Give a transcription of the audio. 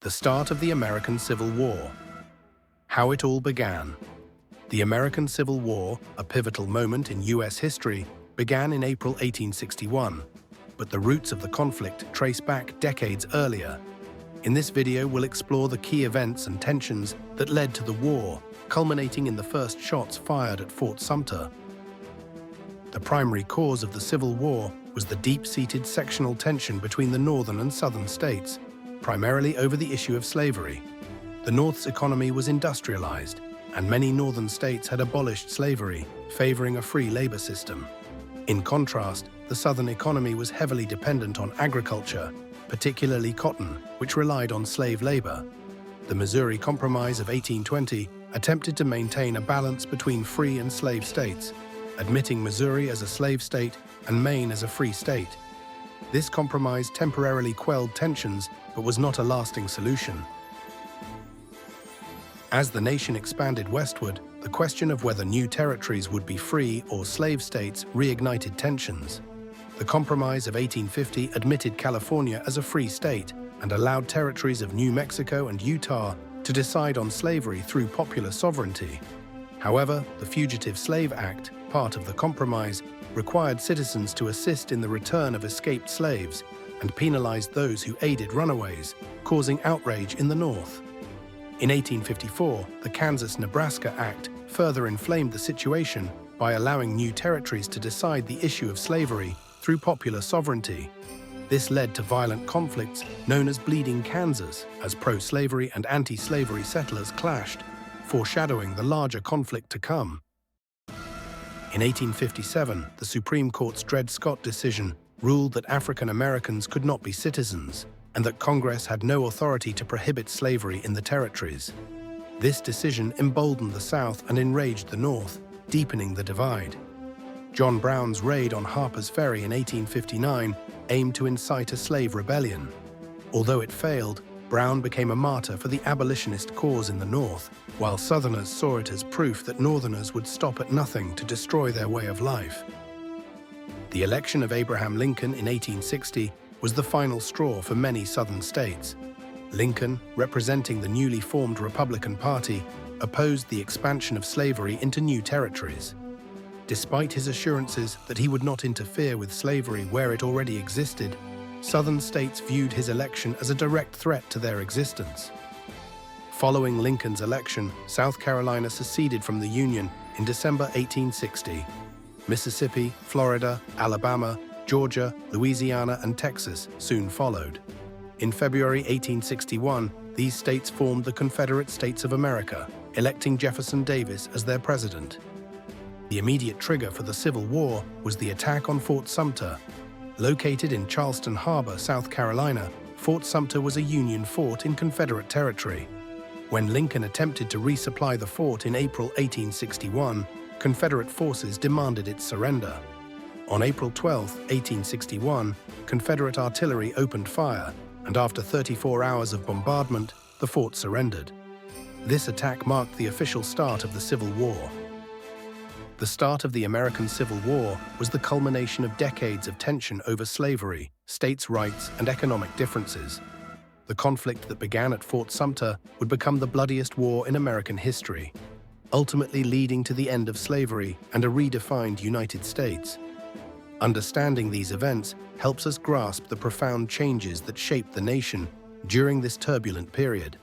The start of the American Civil War. How it all began. The American Civil War, a pivotal moment in U.S. history, began in April 1861, but the roots of the conflict trace back decades earlier. In this video, we'll explore the key events and tensions that led to the war, culminating in the first shots fired at Fort Sumter. The primary cause of the Civil War was the deep-seated sectional tension between the northern and southern states, primarily over the issue of slavery. The North's economy was industrialized, and many northern states had abolished slavery, favoring a free labor system. In contrast, the southern economy was heavily dependent on agriculture, particularly cotton, which relied on slave labor. The Missouri Compromise of 1820 attempted to maintain a balance between free and slave states, admitting Missouri as a slave state and Maine as a free state. This compromise temporarily quelled tensions, but was not a lasting solution. As the nation expanded westward, the question of whether new territories would be free or slave states reignited tensions. The Compromise of 1850 admitted California as a free state and allowed territories of New Mexico and Utah to decide on slavery through popular sovereignty. However, the Fugitive Slave Act, part of the compromise, required citizens to assist in the return of escaped slaves and penalized those who aided runaways, causing outrage in the North. In 1854, the Kansas-Nebraska Act further inflamed the situation by allowing new territories to decide the issue of slavery through popular sovereignty. This led to violent conflicts known as Bleeding Kansas, as pro-slavery and anti-slavery settlers clashed, foreshadowing the larger conflict to come. In 1857, the Supreme Court's Dred Scott decision ruled that African Americans could not be citizens and that Congress had no authority to prohibit slavery in the territories. This decision emboldened the South and enraged the North, deepening the divide. John Brown's raid on Harper's Ferry in 1859 aimed to incite a slave rebellion. Although it failed, Brown became a martyr for the abolitionist cause in the North, while Southerners saw it as proof that Northerners would stop at nothing to destroy their way of life. The election of Abraham Lincoln in 1860 was the final straw for many Southern states. Lincoln, representing the newly formed Republican Party, opposed the expansion of slavery into new territories. Despite his assurances that he would not interfere with slavery where it already existed, Southern states viewed his election as a direct threat to their existence. Following Lincoln's election, South Carolina seceded from the Union in December 1860. Mississippi, Florida, Alabama, Georgia, Louisiana, and Texas soon followed. In February 1861, these states formed the Confederate States of America, electing Jefferson Davis as their president. The immediate trigger for the Civil War was the attack on Fort Sumter. Located in Charleston Harbor, South Carolina, Fort Sumter was a Union fort in Confederate territory. When Lincoln attempted to resupply the fort in April 1861, Confederate forces demanded its surrender. On April 12, 1861, Confederate artillery opened fire, and after 34 hours of bombardment, the fort surrendered. This attack marked the official start of the Civil War. The start of the American Civil War was the culmination of decades of tension over slavery, states' rights, and economic differences. The conflict that began at Fort Sumter would become the bloodiest war in American history, ultimately leading to the end of slavery and a redefined United States. Understanding these events helps us grasp the profound changes that shaped the nation during this turbulent period.